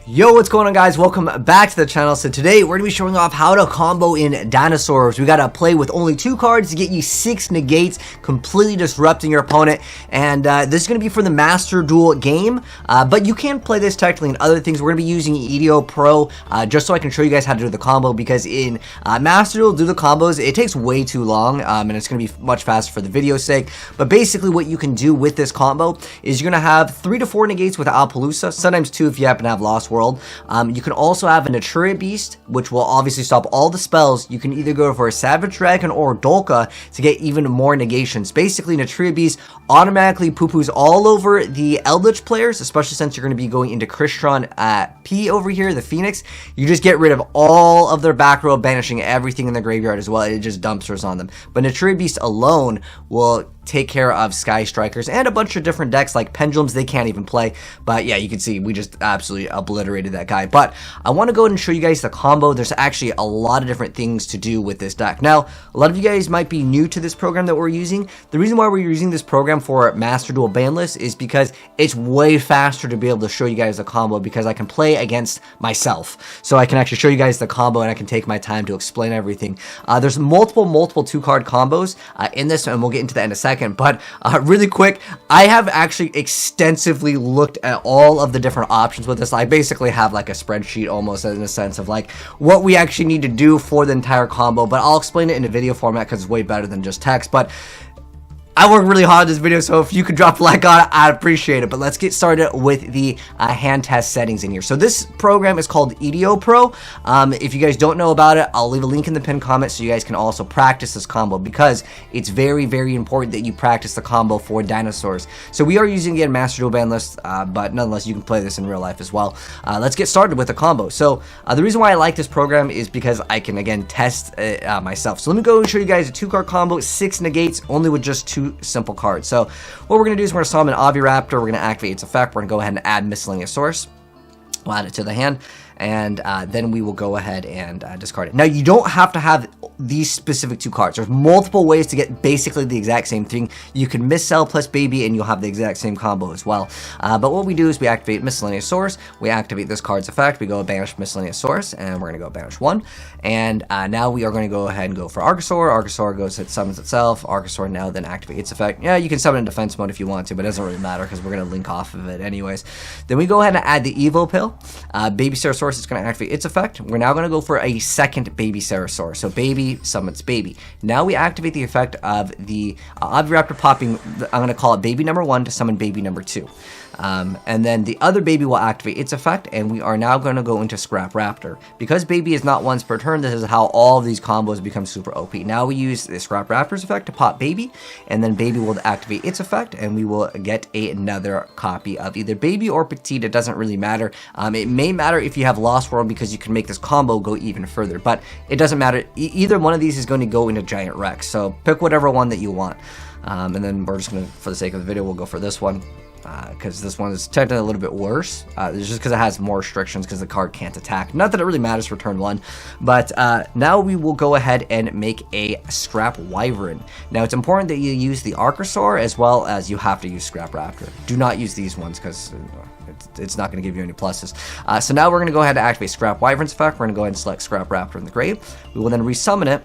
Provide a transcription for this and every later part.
Yo, what's going on, guys? Welcome back to the channel. So today we're gonna be showing off how to combo in Dinosaurs. We gotta play with only 2 cards to get you 6 negates, completely disrupting your opponent. And this is gonna be for the Master Duel game, but you can play this technically in other things. We're gonna be using YuGiOh Pro just so I can show you guys how to do the combo, because in Master Duel, do the combos, it takes way too long, and it's gonna be much faster for the video's sake. But basically, what you can do with this combo is you're gonna have 3 to 4 negates with Alpaloosa, sometimes 2 if you happen to have Lost World. You can also have a Naturia Beast, which will obviously stop all the spells. You can either go for a Savage Dragon or Dolka to get even more negations. Basically, Naturia Beast automatically poo-poos all over the Eldritch players, especially since you're going to be going into Crystron P over here, the Phoenix. You just get rid of all of their back row, banishing everything in the graveyard as well. It just dumpsters on them. But Naturia Beast alone will take care of Sky Strikers and a bunch of different decks like Pendulums they can't even play. But yeah, you can see we just absolutely obliterated that guy. But I want to go ahead and show you guys the combo. There's actually a lot of different things to do with this deck. Now, a lot of you guys might be new to this program that we're using. The reason why we're using this program for Master Duel banlist is because it's way faster to be able to show you guys the combo, because I can play against myself. So I can actually show you guys the combo and I can take my time to explain everything. There's multiple 2-card combos in this, and we'll get into that in a second. But really quick, I have actually extensively looked at all of the different options with this. I basically have like a spreadsheet almost, in a sense of like what we actually need to do for the entire combo, but I'll explain it in a video format because it's way better than just text. But I worked really hard on this video, so if you could drop a like on it, I'd appreciate it. But let's get started with the hand test settings in here. So this program is called YuGiOh Pro. If you guys don't know about it, I'll leave a link in the pinned comment so you guys can also practice this combo, because it's very, very important that you practice the combo for Dinosaurs. So we are using it in Master Duel ban list, but nonetheless, you can play this in real life as well. Let's get started with the combo. So the reason why I like this program is because I can, again, test myself. So let me go and show you guys a 2-card combo, 6 negates, only with just 2 simple cards. So what we're going to do is we're going to summon Oviraptor, we're going to activate its effect, we're going to go ahead and add Miscellaneous Source, we'll add it to the hand, and then we will go ahead and discard it. Now, you don't have to have these specific 2 cards. There's multiple ways to get basically the exact same thing. You can Miscell plus Baby and you'll have the exact same combo as well. But what we do is we activate Miscellaneous Source, we activate this card's effect, we go banish Miscellaneous Source, and we're going to go banish 1. And now we are going to go ahead and go for Archosaur. Archosaur goes, it summons itself. Archosaur now then activate its effect. Yeah, you can summon in defense mode if you want to, but it doesn't really matter because we're going to link off of it anyways. Then we go ahead and add the Evo Pill. Baby Source is going to activate its effect. We're now going to go for a second Baby Source. So Baby summons Baby. Now we activate the effect of the Oviraptor popping, I'm going to call it Baby number 1 to summon Baby number 2. And then the other Baby will activate its effect, and we are now going to go into Scrap Raptor. Because Baby is not once per turn, this is how all of these combos become super OP. Now we use the Scrap Raptor's effect to pop Baby, and then Baby will activate its effect, and we will get another copy of either Baby or Petite. It doesn't really matter. It may matter if you have Lost World, because you can make this combo go even further, but it doesn't matter. Either one of these is going to go into Giant Rex, so pick whatever one that you want. And then we're just going to, for the sake of the video, we'll go for this one. Because this one is technically a little bit worse. It's just because it has more restrictions because the card can't attack. Not that it really matters for turn 1. But now we will go ahead and make a Scrap Wyvern. Now it's important that you use the Archosaur, as well as you have to use Scrap Raptor. Do not use these ones because it's not going to give you any pluses. So now we're going to go ahead and activate Scrap Wyvern's effect. We're going to go ahead and select Scrap Raptor in the grave. We will then resummon it.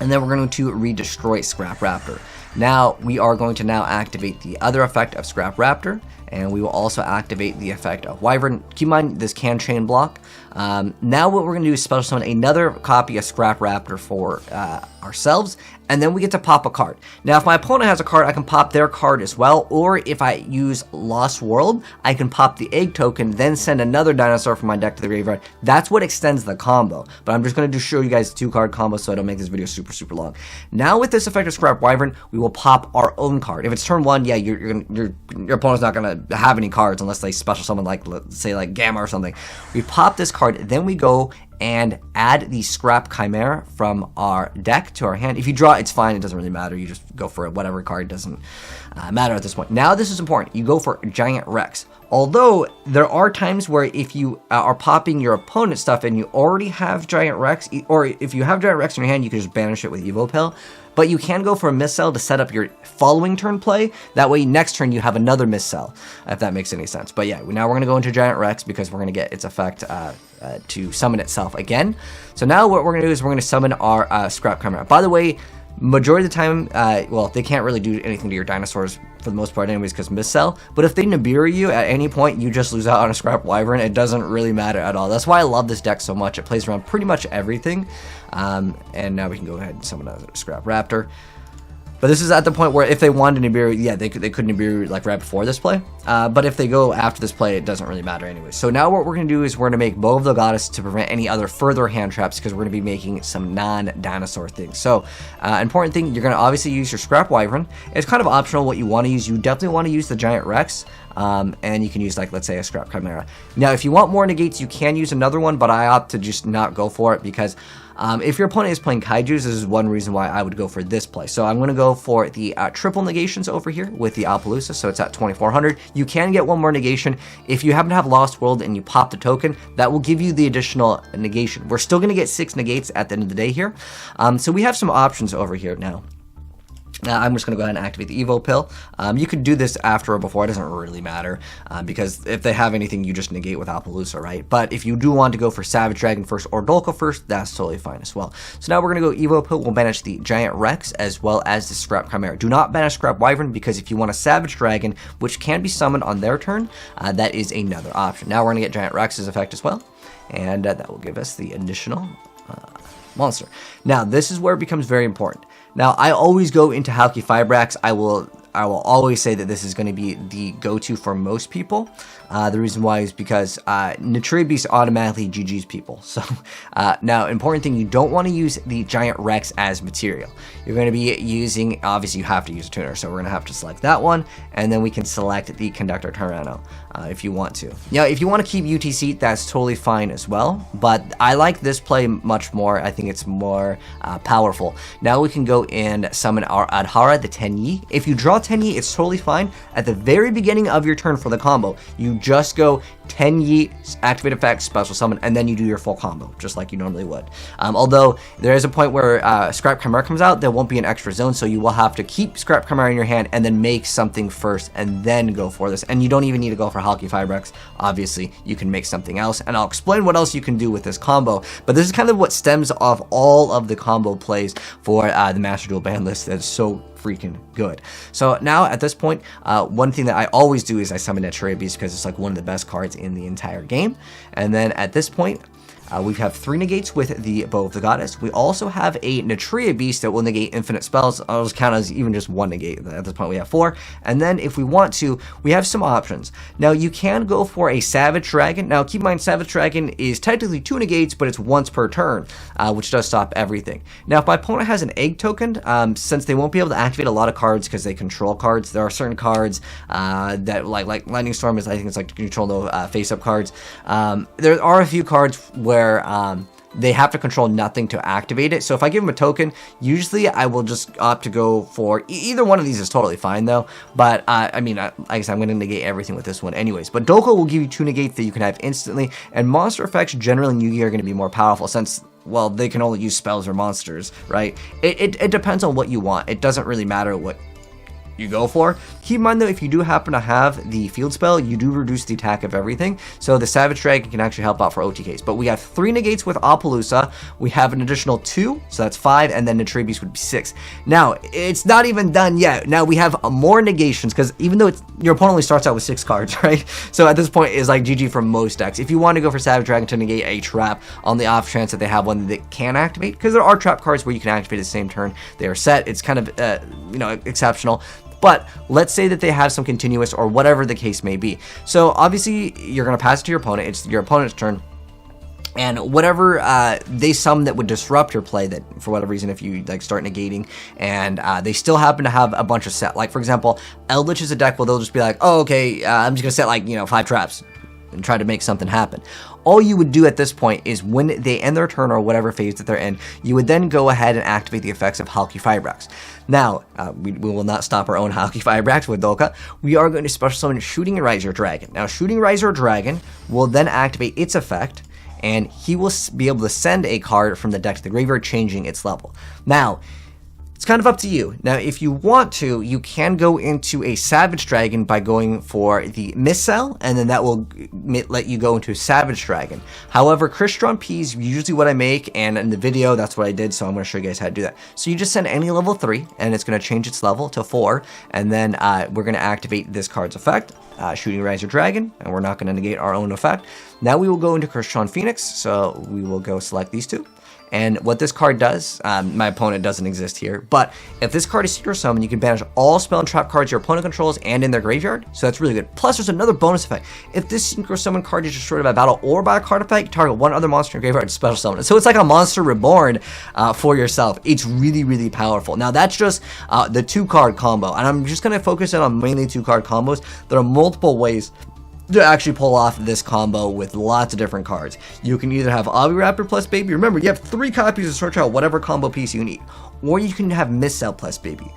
And then we're going to redestroy Scrap Raptor. Now, we are going to now activate the other effect of Scrap Raptor, and we will also activate the effect of Wyvern. Keep in mind, this can chain block. Now what we're going to do is special summon another copy of Scrap Raptor for ourselves, and then we get to pop a card. Now, if my opponent has a card, I can pop their card as well, or if I use Lost World, I can pop the Egg token, then send another Dinosaur from my deck to the graveyard. That's what extends the combo, but I'm just going to show you guys the 2-card combo so I don't make this video super, super long. Now, with this effect of Scrap Wyvern, we will pop our own card. If it's turn 1, yeah, your opponent's not going to have any cards unless they special summon, like, let's say, like Gamma or something. We pop this card, then we go and add the Scrap Chimera from our deck to our hand. If you draw, it's fine. It doesn't really matter. You just go for whatever card. Doesn't matter at this point. Now, this is important. You go for Giant Rex. Although there are times where if you are popping your opponent's stuff and you already have Giant Rex, or if you have Giant Rex in your hand, you can just banish it with Evo Pill. But you can go for a Miscell to set up your following turn play. That way, next turn you have another Miscell, if that makes any sense. But yeah, now we're going to go into Giant Rex because we're going to get its effect to summon itself again. So now what we're going to do is we're going to summon our Scrap Chimera. By the way, majority of the time, well, they can't really do anything to your dinosaurs for the most part anyways because Miscell, but if they Nibiru you at any point, you just lose out on a Scrap Wyvern. It doesn't really matter at all. That's why I love this deck so much. It plays around pretty much everything. And now we can go ahead and summon a Scrap Raptor. But this is at the point where if they wanted to Nibiru, yeah, they could Nibiru like right before this play. But if they go after this play, it doesn't really matter anyway. So now what we're going to do is we're going to make Bow of the Goddess to prevent any other further hand traps because we're going to be making some non-dinosaur things. So important thing, you're going to obviously use your Scrap Wyvern. It's kind of optional what you want to use. You definitely want to use the Giant Rex. And you can use, like, let's say a Scrap Chimera. Now, if you want more negates, you can use another one, but I opt to just not go for it because if your opponent is playing Kaijus, this is one reason why I would go for this play. So I'm going to go for the triple negations over here with the Appaloosa, so it's at 2400. You can get one more negation. If you happen to have Lost World and you pop the token, that will give you the additional negation. We're still going to get 6 negates at the end of the day here. So we have some options over here now. I'm just going to go ahead and activate the Evo Pill. You could do this after or before. It doesn't really matter because if they have anything, you just negate with Appaloosa, right? But if you do want to go for Savage Dragon first or Dolka first, that's totally fine as well. So now we're going to go Evo Pill. We'll banish the Giant Rex as well as the Scrap Chimera. Do not banish Scrap Wyvern because if you want a Savage Dragon, which can be summoned on their turn, that is another option. Now we're going to get Giant Rex's effect as well, and that will give us the additional monster. Now this is where it becomes very important. Now, I always go into Halki Fibrax. I will always say that this is going to be the go-to for most people. The reason why is because Natria Beast automatically GG's people. So now, important thing, you don't want to use the Giant Rex as material. You're going to be using, obviously you have to use a tuner, so we're going to have to select that one, and then we can select the Conductor Tyranno if you want to. Now, if you want to keep UTC, that's totally fine as well, but I like this play much more. I think it's more powerful. Now we can go and summon our Adhara, the Tenyi. If you draw Tenyi, it's totally fine. At the very beginning of your turn for the combo, you just go Tenyi, activate effect, special summon, and then you do your full combo, just like you normally would. Although, there is a point where Scrap Chimera comes out, there won't be an extra zone, so you will have to keep Scrap Chimera in your hand and then make something first and then go for this. And you don't even need to go for Halki Fibrax. Obviously, you can make something else, and I'll explain what else you can do with this combo. But this is kind of what stems off all of the combo plays for the Master Duel ban list that's so freaking good. So now at this point, one thing that I always do is I summon Natria Beast because it's like one of the best cards in the entire game. And then at this point, we have 3 negates with the Bow of the Goddess. We also have a Natria Beast that will negate infinite spells. I'll just count as even just 1 negate. At this point, we have 4. And then if we want to, we have some options. Now, you can go for a Savage Dragon. Now, keep in mind, Savage Dragon is technically 2 negates, but it's once per turn, which does stop everything. Now, if my opponent has an Egg token, since they won't be able to activate a lot of cards because they control cards, there are certain cards that, like Lightning Storm is, I think it's like to control no face-up cards. There are a few cards where they have to control nothing to activate it. So if I give them a token, usually I will just opt to go for either one of these is totally fine though. But I mean, I guess I'm going to negate everything with this one anyways. But Dolka will give you 2 negates that you can have instantly, and monster effects generally in Yu-Gi-Oh are going to be more powerful since, well, they can only use spells or monsters, right? It depends on what you want. It doesn't really matter what you go for. Keep in mind though, if you do happen to have the field spell, you do reduce the attack of everything, so the Savage Dragon can actually help out for OTKs. But we have 3 negates with Appaloosa, we have an additional 2, so that's 5, and then Natria Beast would be 6. Now, it's not even done yet. Now we have more negations, because even though your opponent only starts out with 6 cards, right? So at this point, it's like GG for most decks. If you want to go for Savage Dragon to negate a trap on the off chance that they have one that can activate, because there are trap cards where you can activate at the same turn they are set, it's kind of, exceptional. But let's say that they have some continuous or whatever the case may be. So obviously you're going to pass it to your opponent. It's your opponent's turn. And whatever they summon that would disrupt your play, that for whatever reason, if you like start negating and they still happen to have a bunch of set, like for example, Eldritch is a deck where they'll just be like, oh, okay, I'm just going to set like, 5 traps. and try to make something happen. All you would do at this point is when they end their turn or whatever phase that they're in, you would then go ahead and activate the effects of Halqifibrax. Now, we will not stop our own Halqifibrax with Dolka. We are going to special summon Shooting YuGiOh. Now, Shooting YuGiOh will then activate its effect, and he will be able to send a card from the deck to the graveyard, changing its level. Now, it's kind of up to you. Now, if you want to, you can go into a Savage Dragon by going for the Missile, and then that will let you go into a Savage Dragon. However, Crystron P is usually what I make, and in the video, that's what I did, so I'm going to show you guys how to do that. So you just send any level 3, and it's going to change its level to 4, and then we're going to activate this card's effect, Shooting YuGiOh, and we're not going to negate our own effect. Now we will go into Crystron Phoenix, so we will go select these two. And what this card does, my opponent doesn't exist here, but if this card is Synchro Summon, you can banish all spell and trap cards your opponent controls and in their graveyard, so that's really good. Plus, there's another bonus effect. If this Synchro Summon card is destroyed by battle or by a card effect, you target one other monster in your graveyard to special summon it. So it's like a monster reborn for yourself. It's really, really powerful. Now, that's just the 2-card combo, and I'm just going to focus in on mainly 2-card combos. There are multiple ways to actually pull off this combo with lots of different cards. You can either have Oviraptor plus Baby. Remember, you have 3 copies to search out whatever combo piece you need. Or you can have Missile plus Baby.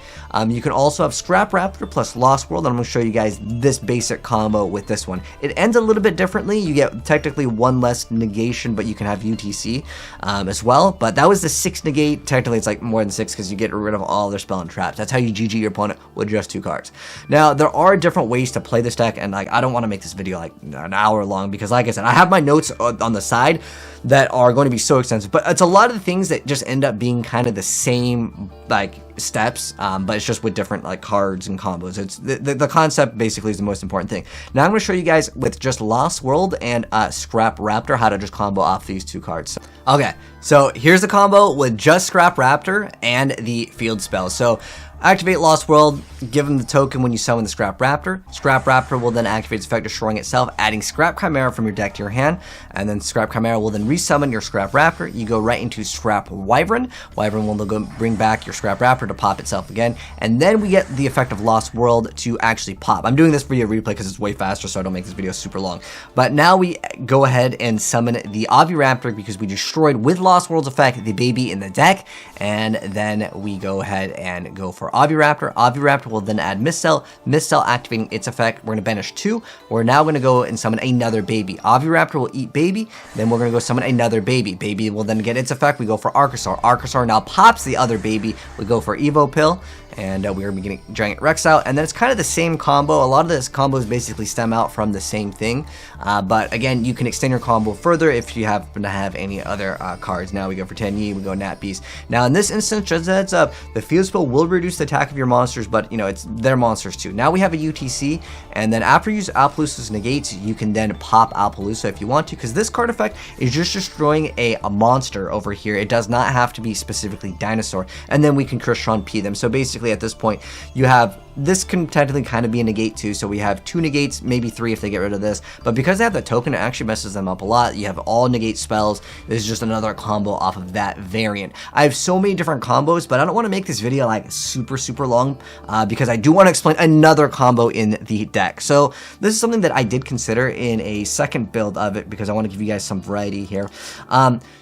You can also have Scrap Raptor plus Lost World, and I'm going to show you guys this basic combo with this one. It ends a little bit differently. You get technically 1 less negation, but you can have UTC as well. But that was the 6 negate. Technically, it's like more than 6 because you get rid of all their spell and traps. That's how you GG your opponent with just 2 cards. Now, there are different ways to play this deck, and like I don't want to make this video like an hour long because, like I said, I have my notes on the side that are going to be so extensive, but it's a lot of the things that just end up being kind of the same like steps, but it's just with different like cards and combos. It's the concept basically is the most important thing. Now I'm going to show you guys with just Lost World and Scrap Raptor how to just combo off these 2 cards. Okay, so here's the combo with just Scrap Raptor and the field spell. So activate Lost World, give him the token when you summon the Scrap Raptor. Scrap Raptor will then activate its effect, destroying itself, adding Scrap Chimera from your deck to your hand, and then Scrap Chimera will then resummon your Scrap Raptor. You go right into Scrap Wyvern. Wyvern will go bring back your Scrap Raptor to pop itself again, and then we get the effect of Lost World to actually pop. I'm doing this via replay because it's way faster, so I don't make this video super long. But now we go ahead and summon the Oviraptor because we destroyed with Lost World's effect the baby in the deck, and then we go ahead and go for Oviraptor. Oviraptor will then add Missile. Missile activating its effect. We're going to banish 2. We're now going to go and summon another baby. Oviraptor will eat baby. Then we're going to go summon another baby. Baby will then get its effect. We go for Archosaur. Archosaur now pops the other baby. We go for Evo Pill. And we're going to be getting Giant Rex out. And then it's kind of the same combo. A lot of this combos basically stem out from the same thing. But again, you can extend your combo further if you happen to have any other cards. Now we go for 10 Yi, we go Nat Beast. Now in this instance, just a heads up, the field spell will reduce the attack of your monsters, but you know, it's their monsters too. Now we have a UTC, and then after you use Alpaloosa's negates, you can then pop Alpaloosa if you want to, because this card effect is just destroying a monster over here. It does not have to be specifically Dinosaur, and then we can Crystron P them. So basically at this point, you have this can technically kind of be a negate too, so we have 2 negates, maybe 3 if they get rid of this, but because they have the token, it actually messes them up a lot. You have all negate spells. This is just another combo off of that variant. I have so many different combos, but I don't want to make this video like super long because I do want to explain another combo in the deck. So this is something that I did consider in a second build of it because I want to give you guys some variety here.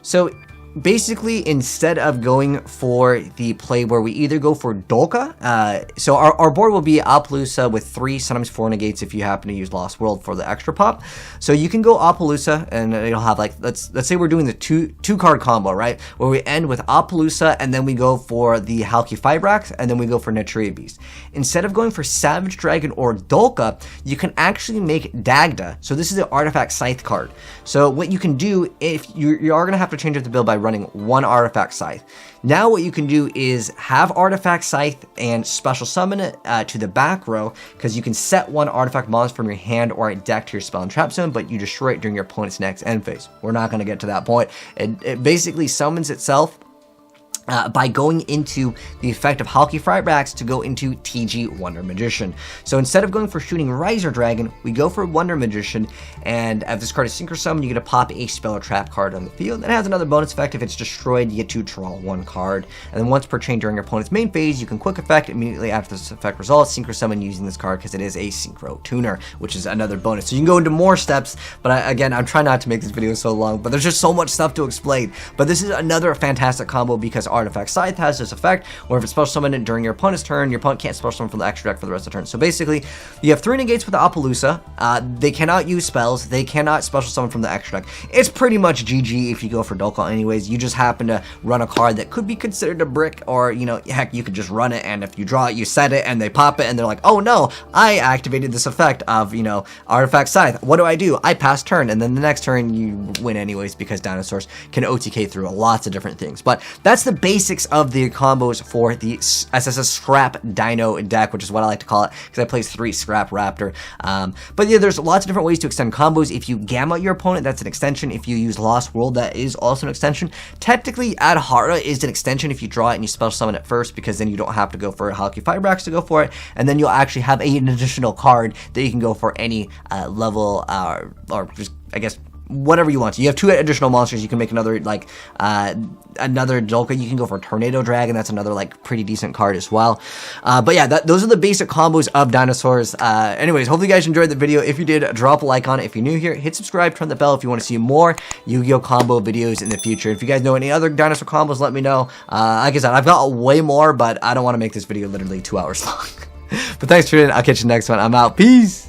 So basically, instead of going for the play where we either go for Dolka, so our board will be Alpaloosa with 3, sometimes 4 negates if you happen to use Lost World for the extra pop. So you can go Alpaloosa, and it'll have like, let's say we're doing the two card combo, right? Where we end with Alpaloosa, and then we go for the Halqifibrax, and then we go for Naturia Beast. Instead of going for Savage Dragon or Dolka, you can actually make Dagda. So this is the Artifact Scythe card. So what you can do, if you are going to have to change up the build by running 1 Artifact Scythe. Now what you can do is have Artifact Scythe and special summon it to the back row, because you can set 1 artifact monster from your hand or a deck to your spell and trap zone, but you destroy it during your opponent's next end phase. We're not going to get to that point. It basically summons itself by going into the effect of Halki Firebrax to go into TG Wonder Magician. So instead of going for shooting Riser Dragon, we go for Wonder Magician, and if this card is Synchro Summon, you get to pop a Spell or Trap card on the field. It has another bonus effect. If it's destroyed, you get to draw one card. And then once per chain during your opponent's main phase, you can Quick Effect immediately after this effect resolves, Synchro Summon using this card because it is a Synchro Tuner, which is another bonus. So you can go into more steps, but again, I'm trying not to make this video so long, but there's just so much stuff to explain. But this is another fantastic combo because Artifact Scythe has this effect where if it's special summoned during your opponent's turn, your opponent can't special summon from the extra deck for the rest of the turn. So basically, you have 3 negates with the Appaloosa. They cannot use spells. They cannot special summon from the extra deck. It's pretty much GG if you go for Dokal anyways. You just happen to run a card that could be considered a brick, or, you know, heck, you could just run it, and if you draw it, you set it, and they pop it, and they're like, oh no, I activated this effect of, you know, Artifact Scythe. What do? I pass turn, and then the next turn you win anyways because Dinosaurs can OTK through lots of different things. But that's the basics of the combos for the SSScrap Dino deck, which is what I like to call it because I play 3 Scrap Raptor. But yeah, there's lots of different ways to extend combos. If you gamma your opponent, that's an extension. If you use Lost World, that is also an extension. Technically, Adhara is an extension if you draw it and you special summon it first, because then you don't have to go for Halki Firebrax to go for it, and then you'll actually have an additional card that you can go for any level, or just, I guess, whatever you want to. You have 2 additional monsters. You can make another, like, another Dolka. You can go for Tornado Dragon. That's another, like, pretty decent card as well. But yeah, those are the basic combos of Dinosaurs. Anyways, hopefully you guys enjoyed the video. If you did, drop a like on it. If you're new here, hit subscribe, turn the bell if you want to see more Yu-Gi-Oh combo videos in the future. If you guys know any other Dinosaur combos, let me know. Like I said, I've got way more, but I don't want to make this video literally 2 hours long. But thanks for tuning in. I'll catch you next one. I'm out. Peace!